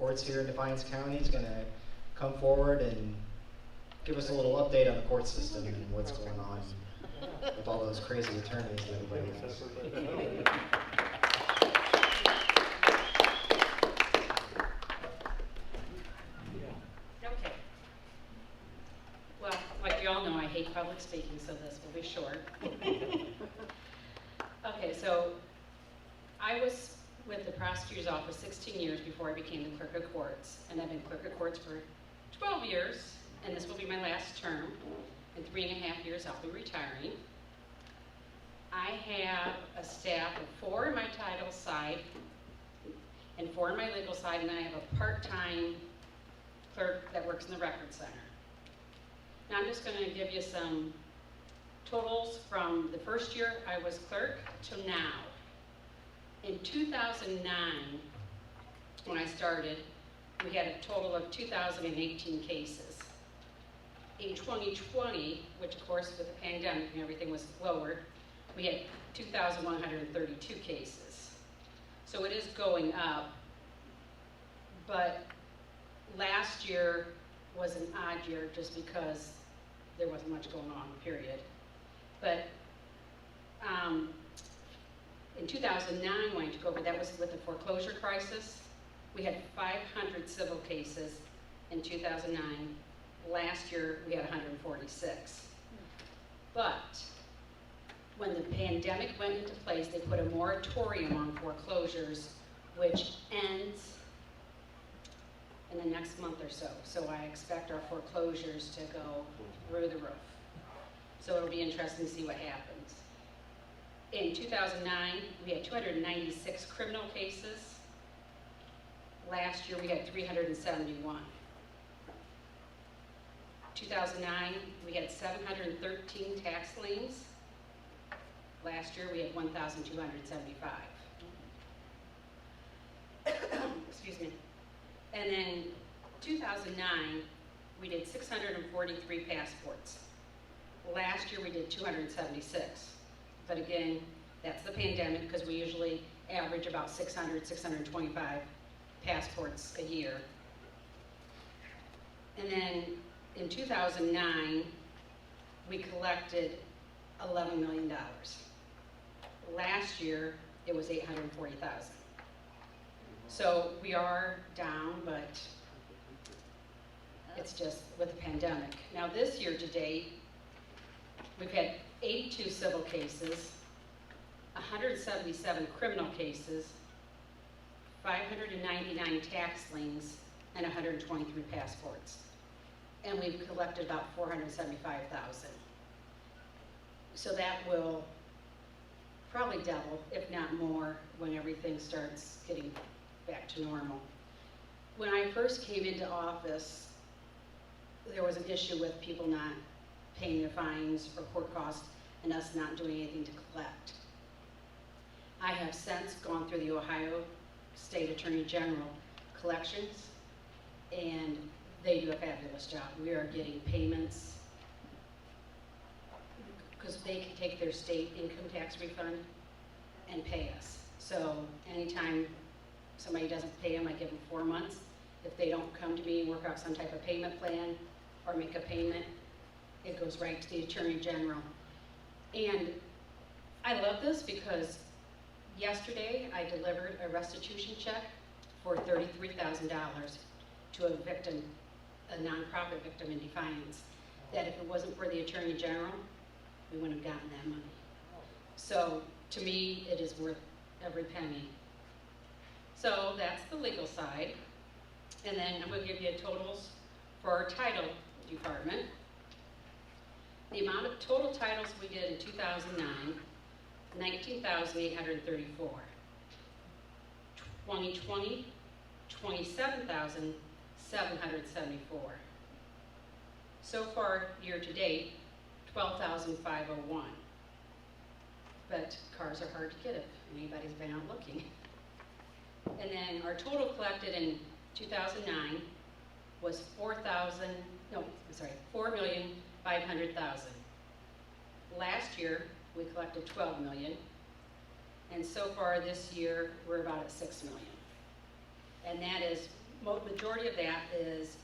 Courts here in Defiance County is going to come forward and give us a little update on the court system and what's going on with all those crazy attorneys that everybody has. Okay. Well, like you all know, I hate public speaking, so this will be short. Okay, so I was with the prosecutor's office 16 years before I became the Clerk of Courts, and I've been Clerk of Courts for 12 years, and this will be my last term. In 3.5 years, I'll be retiring. I have a staff of 4 in my title side and 4 in my legal side, and then I have a part-time clerk that works in the record center. Now I'm just going to give you some totals from the first year I was clerk to now. In 2009, when I started, we had a total of 2,018 cases. In 2020, which of course with the pandemic and everything was lowered, we had 2,132 cases. So it is going up, but last year was an odd year just because there wasn't much going on, period. But in 2009, when I took over, that was with the foreclosure crisis. We had 500 civil cases in 2009. Last year, we had 146. But when the pandemic went into place, they put a moratorium on foreclosures, which ends in the next month or so. So I expect our foreclosures to go through the roof. So it'll be interesting to see what happens. In 2009, we had 296 criminal cases. Last year, we had 371. 2009, we had 713 tax liens. Last year, we had 1,275. Excuse me. And then 2009, we did 643 passports. Last year, we did 276. But again, that's the pandemic, because we usually average about 600, 625 passports a year. And then in 2009, we collected $11 million. Last year, it was $840,000. So we are down, but it's just with the pandemic. Now this year to date, we've had 82 civil cases, 177 criminal cases, 599 tax liens, and 123 passports. And we've collected about $475,000. So that will probably double, if not more, when everything starts getting back to normal. When I first came into office, there was an issue with people not paying their fines or court costs and us not doing anything to collect. I have since gone through the Ohio State Attorney General collections, and they do a fabulous job. We are getting payments because they can take their state income tax refund and pay us. So anytime somebody doesn't pay them, I give them 4 months. If they don't come to me and work out some type of payment plan or make a payment, it goes right to the Attorney General. And I love this because yesterday I delivered a restitution check for $33,000 to a victim, a nonprofit victim in Defiance, that if it wasn't for the Attorney General, we wouldn't have gotten that money. So to me, it is worth every penny. So that's the legal side. And then I'm going to give you totals for our title department. The amount of total titles we did in 2009, 19,834. 2020, 27,774. So far, year to date, 12,501. But cars are hard to get if anybody's been out looking. And then our total collected in 2009 was $4,500,000. Last year, we collected $12 million. And so far this year, we're about at $6 million. And that is majority of that is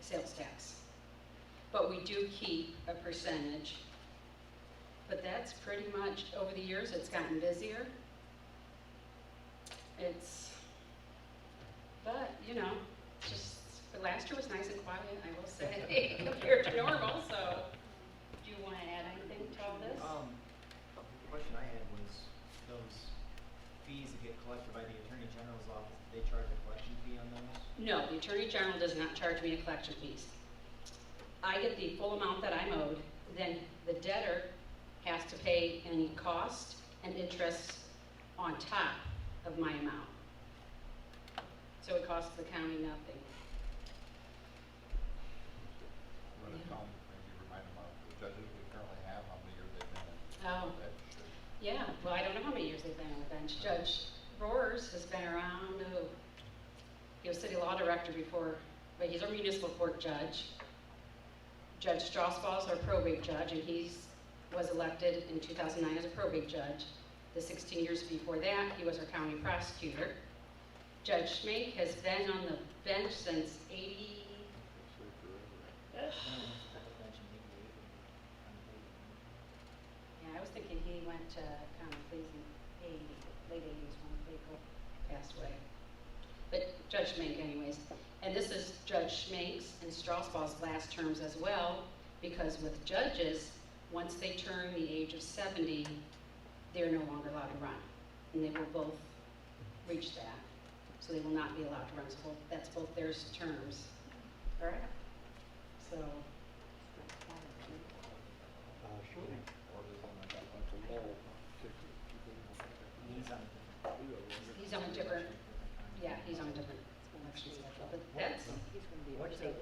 sales tax. But we do keep a percentage. But that's pretty much, over the years, it's gotten busier. But, you know, just, last year was nice and quiet, I will say, compared to normal, so. Do you want to add anything to all this? The question I had was those fees that get collected by the Attorney General's office, do they charge a collection fee on those? No, the Attorney General does not charge me a collection fees. I get the full amount that I'm owed, then the debtor has to pay any cost and interest on top of my amount. So it costs the county nothing. I'm going to tell them, maybe remind them of the judges we currently have, how many years they've been in. Oh. Yeah, well, I don't know how many years they've been on the bench. Judge Roars has been around, he was city law director before, but he's our municipal court judge. Judge Strasball is our probate judge, and he was elected in 2009 as a probate judge. The 16 years before that, he was our county prosecutor. Judge Schmake has been on the bench since 80. Yeah, I was thinking he went to county pleas in late 80s when Baker passed away. But Judge Schmake anyways. And this is Judge Schmake's and Strasball's last terms as well, because with judges, once they turn the age of 70, they're no longer allowed to run. And they will both reach that. So they will not be allowed to run. So that's both their terms. All right? So. He's on a different, yeah, he's on a different election schedule. But that's.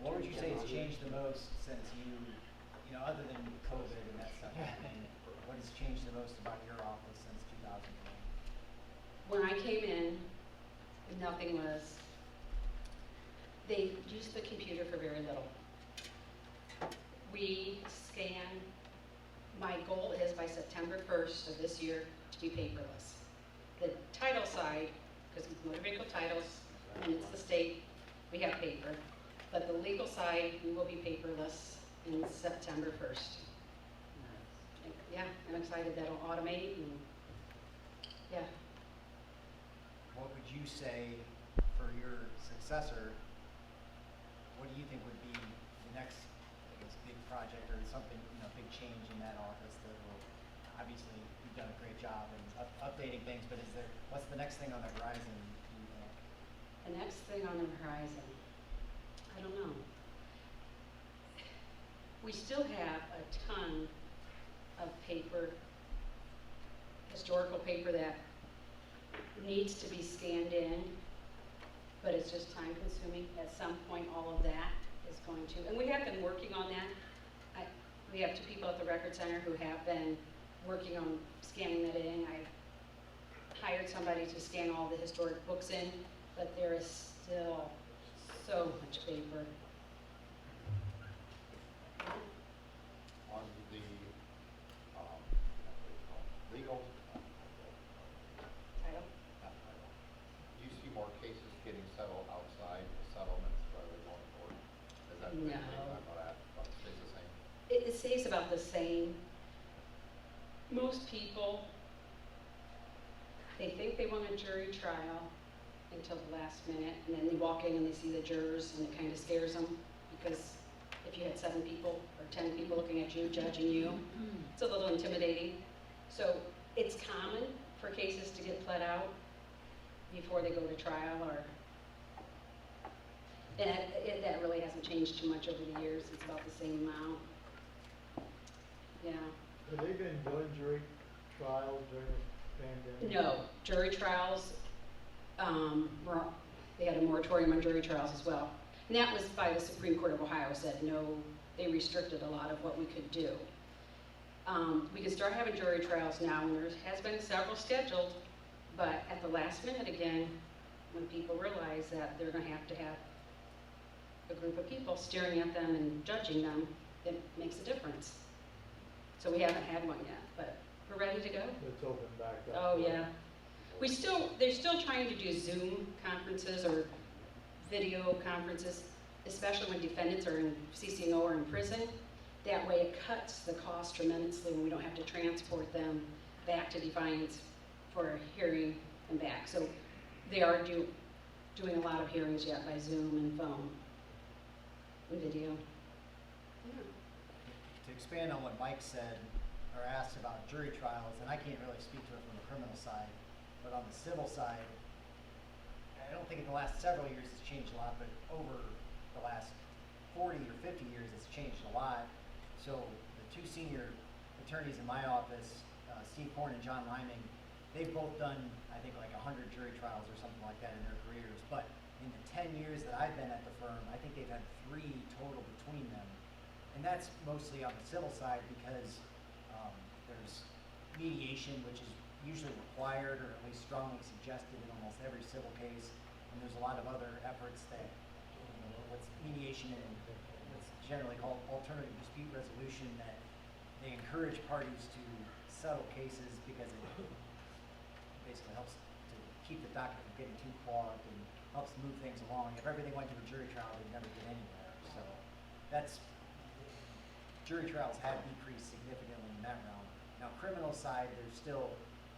What would you say has changed the most since you know, other than COVID and that stuff happening, what has changed the most about your office since 2020? When I came in, nothing was, they used the computer for very little. We scan, my goal is by September 1st of this year to be paperless. The title side, because motor vehicle titles, and it's the state, we have paper. But the legal side, we will be paperless in September 1st. Yeah, I'm excited that'll automate and, yeah. What would you say for your successor? What do you think would be the next, I guess, big project or something, you know, big change in that office that will, obviously, you've done a great job in updating things, but is there, what's the next thing on the horizon, do you think? The next thing on the horizon, I don't know. We still have a ton of paper, historical paper that needs to be scanned in, but it's just time consuming. At some point, all of that is going to, and we have been working on that. We have 2 people at the Record Center who have been working on scanning that in. I hired somebody to scan all the historic books in, but there is still so much paper. On the legal, Title? do you see more cases getting settled outside the settlements rather than going to court? Is that the No. reason about that? About stays the same? It stays about the same. Most people, they think they want a jury trial until the last minute, and then they walk in and they see the jurors, and it kind of scares them, because if you had 7 people or 10 people looking at you, judging you, it's a little intimidating. So it's common for cases to get pled out before they go to trial, or, and that really hasn't changed too much over the years. It's about the same amount. Yeah. Have they been doing jury trials during the pandemic? No, jury trials, they had a moratorium on jury trials as well. And that was by the Supreme Court of Ohio, said no, they restricted a lot of what we could do. We can start having jury trials now, and there has been several scheduled, but at the last minute again, when people realize that they're going to have a group of people staring at them and judging them, it makes a difference. So we haven't had one yet, but we're ready to go. It's open back up. Oh, yeah. They're still trying to do Zoom conferences or video conferences, especially when defendants are in CCNO or in prison. That way it cuts the cost tremendously when we don't have to transport them back to Defiance for a hearing and back. So they are doing a lot of hearings yet by Zoom and phone and video. Yeah. To expand on what Mike said, or asked about jury trials, and I can't really speak to it from the criminal side, but on the civil side, I don't think in the last several years it's changed a lot, but over the last 40 or 50 years it's changed a lot. So the two senior attorneys in my office, Steve Korn and John Liming, they've both done, I think, like 100 jury trials or something like that in their careers. But in the 10 years that I've been at the firm, I think they've had 3 total between them. And that's mostly on the civil side because there's mediation, which is usually required or at least strongly suggested in almost every civil case. And there's a lot of other efforts that, what's mediation and what's generally called alternative dispute resolution, that they encourage parties to settle cases because it basically helps to keep the docket from getting too clogged and helps move things along. If everything went to a jury trial, they'd never get anywhere. So that's, jury trials have decreased significantly in that realm. Now, criminal side, there's still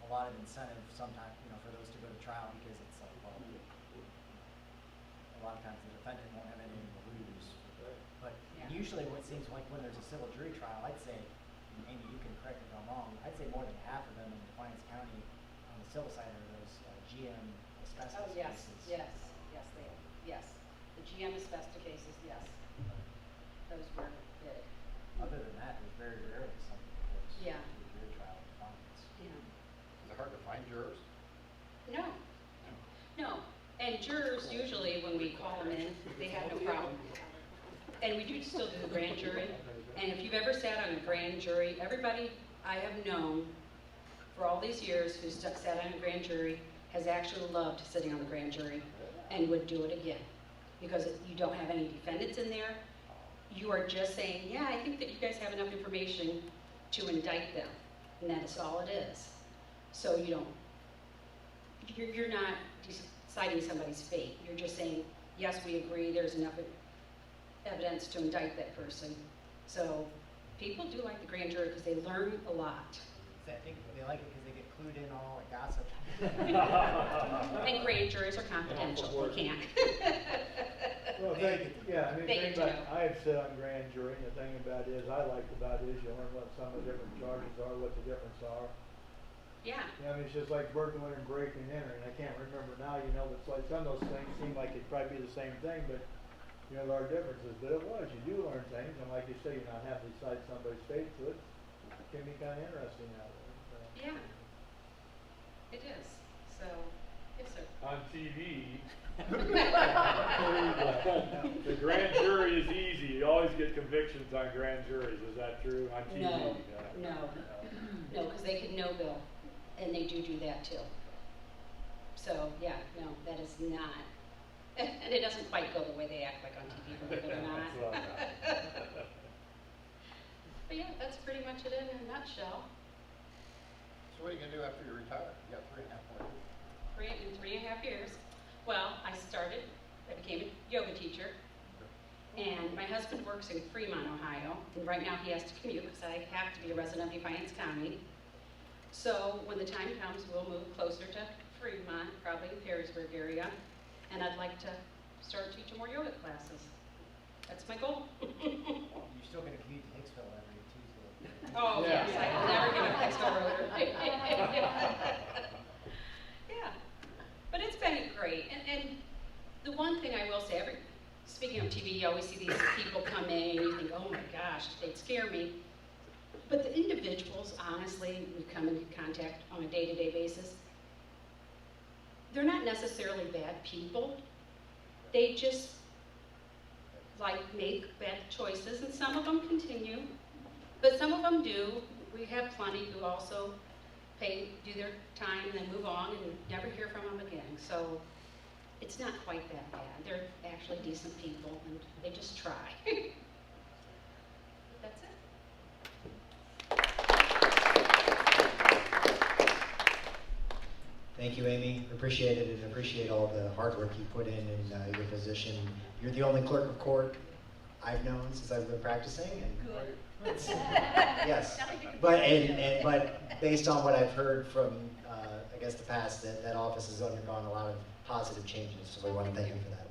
a lot of incentive sometimes, for those to go to trial because it's like, well, a lot of times the defendant won't have anything to lose. But Yeah. usually what seems like when there's a civil jury trial, I'd say, and Amy, you can correct me if I'm wrong, I'd say more than half of them in Defiance County on the civil side are those GM asbestos Oh, yes, cases. yes, they are, yes. The GM asbestos cases, yes. Those were big. Other than that, there's very rarely something that goes to Yeah. a jury trial in Defiance. Yeah. Is it hard to find jurors? No, no. And jurors, usually when we call them in, they have no problem. And we do still do the grand jury. And if you've ever sat on a grand jury, everybody I have known for all these years who's sat on a grand jury has actually loved sitting on the grand jury and would do it again. Because you don't have any defendants in there. You are just saying, yeah, I think that you guys have enough information to indict them. And that's all it is. So you're not deciding somebody's fate. You're just saying, yes, we agree, there's enough evidence to indict that person. So people do like the grand jury because they learn a lot. I think they like it because they get clued in on all the gossip. And grand juries are confidential, we can't. Well, I mean, the They thing get to about, know. I have sat on grand jury, and the thing about it is, I like about it is you learn what some of the different charges are, what the difference are. Yeah, I mean, it's just like burglary and breaking and entering. I can't remember now, it's like some of those things seem like it'd probably be the same thing, but, there are differences. But it was, you do learn things, and like you say, you're not having to decide somebody's fate, so it can be kind of interesting that way. So. yeah, it is. So, yes, sir. On TV, the grand jury is easy. You always get convictions on grand juries. Is that true? On TV? No, because they can no bill, and they do that too. So, yeah, no, that is not, and it doesn't quite go the way they act like on TV, believe it or not. But yeah, that's pretty much it in a nutshell. So what are you gonna do after you retire? You got 3.5 more years. In 3.5 years. Well, I became a yoga teacher, and my husband works in Fremont, Ohio, and right now he has to commute because I have to be a resident of Defiance County. So when the time comes, we'll move closer to Fremont, probably in Perrysburg area, and I'd like to start teaching more yoga classes. That's my goal. You're still going to commute to Hicksville every Tuesday. Oh, Yeah. yes, I will never give a Hicksville Rotary. Yeah, but it's been great. And the one thing I will say, speaking of TV, you always see these people come in and you think, oh my gosh, they'd scare me. But the individuals, honestly, we come into contact on a day-to-day basis, they're not necessarily bad people. They just make bad choices, and some of them continue, but some of them do. We have plenty who also do their time and then move on and never hear from them again. So it's not quite that bad. They're actually decent people, and they just try. That's it. Thank you, Amy. Appreciate it, and appreciate all the hard work you put in your position. You're the only clerk of court I've known since I've been practicing. And yes, but based on what I've heard from I guess the past, that office has undergone a lot of positive changes. So we want to thank you for that.